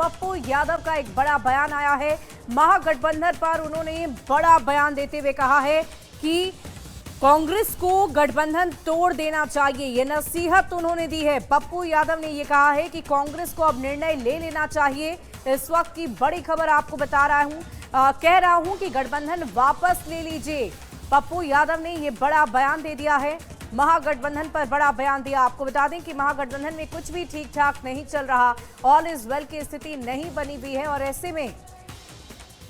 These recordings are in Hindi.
पप्पू यादव का एक बड़ा बयान आया है। महागठबंधन पर उन्होंने बड़ा बयान देते हुए कहा है कि कांग्रेस को गठबंधन तोड़ देना चाहिए। यह नसीहत उन्होंने दी है। पप्पू यादव ने यह कहा है कि कांग्रेस को अब निर्णय ले लेना चाहिए। इस वक्त की बड़ी खबर आपको बता रहा हूं, कह रहा हूं कि गठबंधन वापस ले लीजिए। पप्पू यादव ने यह बड़ा बयान दे दिया है। महागठबंधन पर बड़ा बयान दिया। आपको बता दें कि महागठबंधन में कुछ भी ठीक ठाक नहीं चल रहा, ऑल इज वेल की स्थिति नहीं बनी हुई है और ऐसे में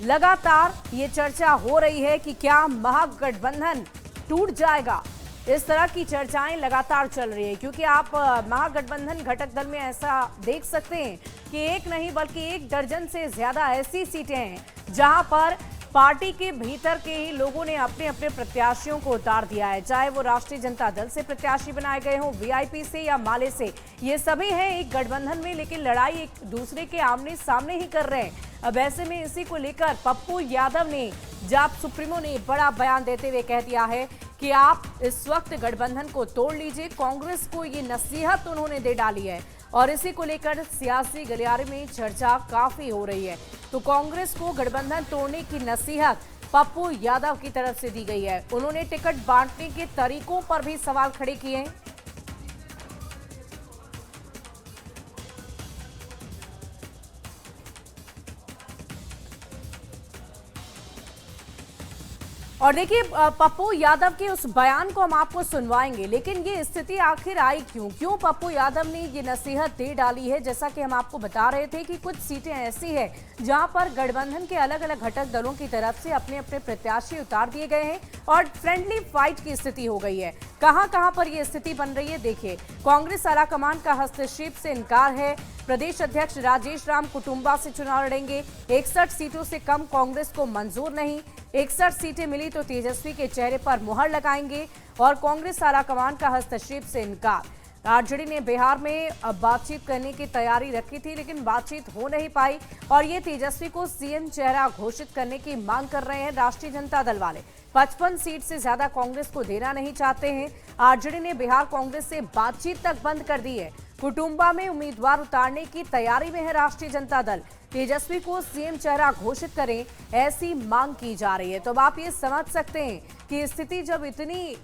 लगातार ये चर्चा हो रही है कि क्या महागठबंधन टूट जाएगा। इस तरह की चर्चाएं लगातार चल रही है क्योंकि आप महागठबंधन घटक दल में ऐसा देख सकते हैं कि एक नहीं बल्कि 1 दर्जन से ज्यादा ऐसी सीटें हैं जहां पर पार्टी के भीतर के ही लोगों ने अपने अपने प्रत्याशियों को उतार दिया है, चाहे वो राष्ट्रीय जनता दल से प्रत्याशी बनाए गए हों, वीआईपी से या माले से। ये सभी हैं एक गठबंधन में, लेकिन लड़ाई एक दूसरे के आमने सामने ही कर रहे हैं। अब ऐसे में इसी को लेकर पप्पू यादव ने, जाप सुप्रीमो ने बड़ा बयान देते हुए कह दिया है कि आप इस वक्त गठबंधन को तोड़ लीजिए। कांग्रेस को ये नसीहत उन्होंने दे डाली है और इसी को लेकर सियासी गलियारे में चर्चा काफी हो रही है। तो कांग्रेस को गठबंधन तोड़ने की नसीहत पप्पू यादव की तरफ से दी गई है। उन्होंने टिकट बांटने के तरीकों पर भी सवाल खड़े किए। और देखिए पप्पू यादव के उस बयान को हम आपको सुनवाएंगे, लेकिन ये स्थिति आखिर आई क्यों पप्पू यादव ने ये नसीहत दे डाली है। जैसा कि हम आपको बता रहे थे कि कुछ सीटें ऐसी है जहां पर गठबंधन के अलग अलग घटक दलों की तरफ से अपने अपने प्रत्याशी उतार दिए गए हैं और फ्रेंडली फाइट की स्थिति हो गई है। कहां पर यह स्थिति बन रही है देखिए। कांग्रेस आलाकमान का हस्तक्षेप से इनकार है। प्रदेश अध्यक्ष राजेश राम कुटुंबा से चुनाव लड़ेंगे। 61 सीटों से कम कांग्रेस को मंजूर नहीं। 61 सीटें मिली तो तेजस्वी के चेहरे पर मुहर लगाएंगे और कांग्रेस आलाकमान का हस्तक्षेप से इनकार। आरजेडी ने बिहार में बातचीत करने की तैयारी रखी थी, लेकिन बातचीत हो नहीं पाई और ये तेजस्वी को सीएम चेहरा घोषित करने की मांग कर रहे हैं राष्ट्रीय जनता दल वाले। 55 सीट से ज्यादा कांग्रेस को देना नहीं चाहते हैं। आरजेडी ने बिहार कांग्रेस से बातचीत तक बंद कर दी है। कुटुंबा में उम्मीदवार उतारने की तैयारी में है राष्ट्रीय जनता दल। तेजस्वी को सीएम चेहरा घोषित करें, ऐसी मांग की जा रही है। तो अब आप ये समझ सकते हैं कि स्थिति जब इतनी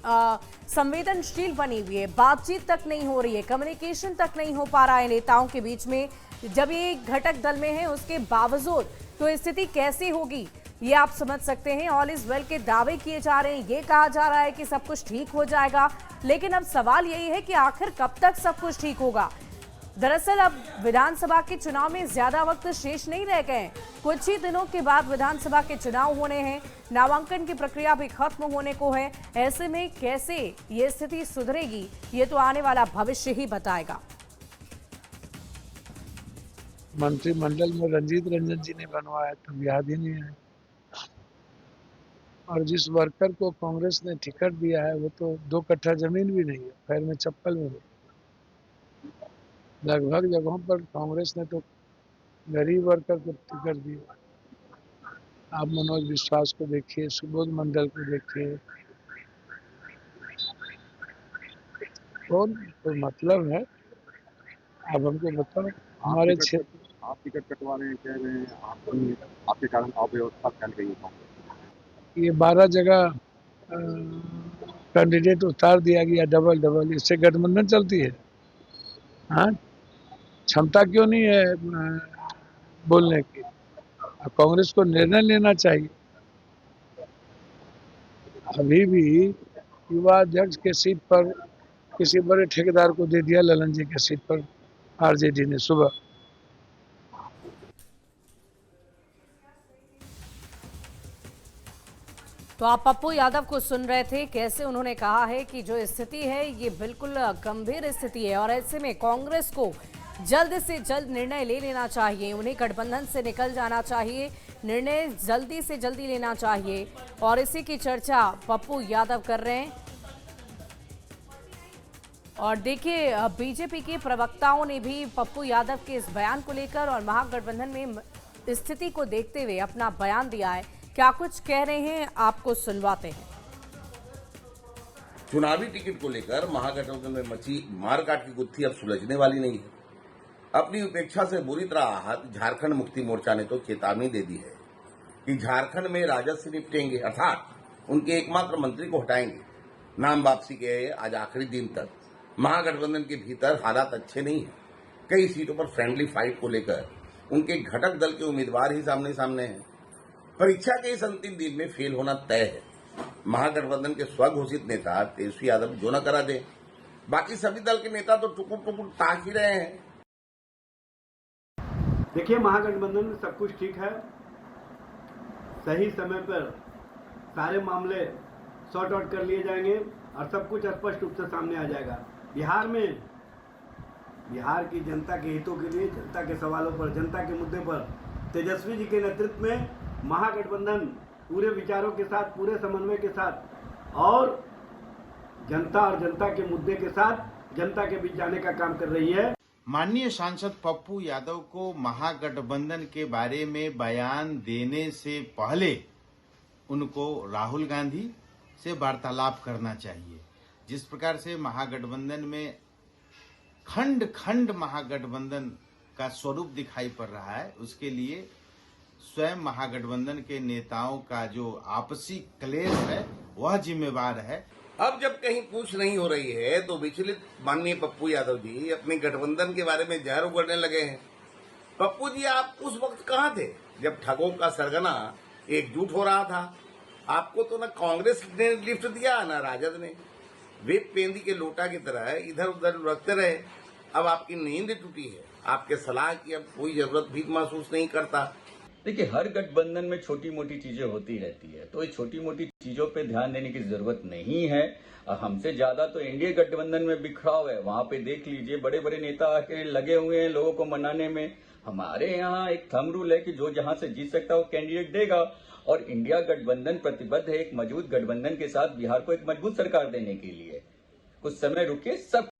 संवेदनशील बनी हुई है, बातचीत तक नहीं हो रही है, कम्युनिकेशन तक नहीं हो पा रहा है नेताओं के बीच में, जब ये घटक दल में है उसके बावजूद, तो स्थिति कैसी होगी ये आप समझ सकते हैं। ऑल इज वेल के दावे किए जा रहे हैं, ये कहा जा रहा है कि सब कुछ ठीक हो जाएगा, लेकिन अब सवाल यही है कि आखिर कब तक सब कुछ ठीक होगा। दरअसल अब विधानसभा के चुनाव में ज्यादा वक्त शेष नहीं रह गए। कुछ ही दिनों के बाद विधानसभा के चुनाव होने हैं, नामांकन की प्रक्रिया भी खत्म होने को है। ऐसे में कैसे ये स्थिति सुधरेगी ये तो आने वाला भविष्य ही बताएगा। मंत्रिमंडल में रंजीत रंजन जी ने बनवाया तो याद ही नहीं है, और जिस वर्कर को कांग्रेस ने टिकट दिया है वो तो 2 कट्ठा जमीन भी नहीं है, पैर में चप्पल में। लगभग जगहों पर कांग्रेस ने तो गरीब वर्कर को टिकट दिया। आप मनोज विश्वास को देखिए, सुबोध मंडल को देखिए, कौन कोई मतलब है? आप हमको बताओ। हमारे क्षेत्र आप टिकट कटवा रहे हैं, कह रहे हैं आपके कारण अव्यवस्था फैल रही है। ये 12 जगह कैंडिडेट उतार दिया गया डबल। इससे गठबंधन चलती है? हाँ, क्षमता क्यों नहीं है बोलने की? कांग्रेस को निर्णय लेना चाहिए। अभी भी युवा अध्यक्ष के सीट पर किसी बड़े ठेकेदार को दे दिया, ललन जी के सीट पर आरजेडी ने सुबह। तो आप पप्पू यादव को सुन रहे थे, कैसे उन्होंने कहा है कि जो स्थिति है ये बिल्कुल गंभीर स्थिति है और ऐसे में कांग्रेस को जल्द से जल्द निर्णय ले लेना चाहिए। उन्हें गठबंधन से निकल जाना चाहिए, निर्णय जल्दी से जल्दी लेना चाहिए और इसी की चर्चा पप्पू यादव कर रहे हैं। और देखिए बीजेपी के प्रवक्ताओं ने भी पप्पू यादव के इस बयान को लेकर और महागठबंधन में स्थिति को देखते हुए अपना बयान दिया है। क्या कुछ कह रहे हैं आपको सुनवाते हैं। चुनावी टिकट को लेकर महागठबंधन में मची मारकाट की गुत्थी अब सुलझने वाली नहीं है। अपनी उपेक्षा से बुरी तरह आहत झारखंड मुक्ति मोर्चा ने तो चेतावनी दे दी है कि झारखंड में राजद से निपटेंगे, अर्थात उनके एकमात्र मंत्री को हटाएंगे। नाम वापसी के आज आखिरी दिन तक महागठबंधन के भीतर हालात अच्छे नहीं है। कई सीटों पर फ्रेंडली फाइट को लेकर उनके घटक दल के उम्मीदवार ही सामने सामने हैं। परीक्षा के इस अंतिम दिन में फेल होना तय है। महागठबंधन के स्वघोषित नेता तेजस्वी यादव जो न करा दे, बाकी सभी दल के नेता तो टुकुर टुकुर ताक ही रहे हैं। देखिए, महागठबंधन में सब कुछ ठीक है। सही समय पर सारे मामले सॉर्ट आउट कर लिए जाएंगे और सब कुछ स्पष्ट रूप से सामने आ जाएगा। बिहार की जनता के हितों के लिए, जनता के सवालों पर, जनता के मुद्दे पर तेजस्वी जी के नेतृत्व में महागठबंधन पूरे विचारों के साथ, पूरे समन्वय के साथ और जनता और जनता के मुद्दे के साथ जनता के बीच जाने का काम कर रही है। माननीय सांसद पप्पू यादव को महागठबंधन के बारे में बयान देने से पहले उनको राहुल गांधी से वार्तालाप करना चाहिए। जिस प्रकार से महागठबंधन में खंड खंड महागठबंधन का स्वरूप दिखाई पड़ रहा है, उसके लिए स्वयं महागठबंधन के नेताओं का जो आपसी क्लेश है वह जिम्मेवार है। अब जब कहीं पूछ नहीं हो रही है तो विचलित माननीय पप्पू यादव जी अपने गठबंधन के बारे में जहर उगलने लगे हैं। पप्पू जी, आप उस वक्त कहाँ थे जब ठगों का सरगना एकजुट हो रहा था? आपको तो न कांग्रेस ने लिफ्ट दिया न राजद ने। वे पेंदी के लोटा की तरह इधर उधर लुढ़कते रहे। अब आपकी नींद टूटी है। आपके सलाह की अब कोई जरूरत भी महसूस नहीं करता। देखिए, हर गठबंधन में छोटी मोटी चीजें होती रहती है, तो ये छोटी मोटी चीजों पे ध्यान देने की जरूरत नहीं है। हमसे ज्यादा तो एनडीए गठबंधन में बिखराव है। वहां पे देख लीजिए, बड़े बड़े नेता आके लगे हुए हैं लोगों को मनाने में। हमारे यहाँ एक थंब रूल है कि जो जहां से जीत सकता है वो कैंडिडेट देगा, और इंडिया गठबंधन प्रतिबद्ध है एक मजबूत गठबंधन के साथ बिहार को एक मजबूत सरकार देने के लिए। कुछ समय रुकिए, सब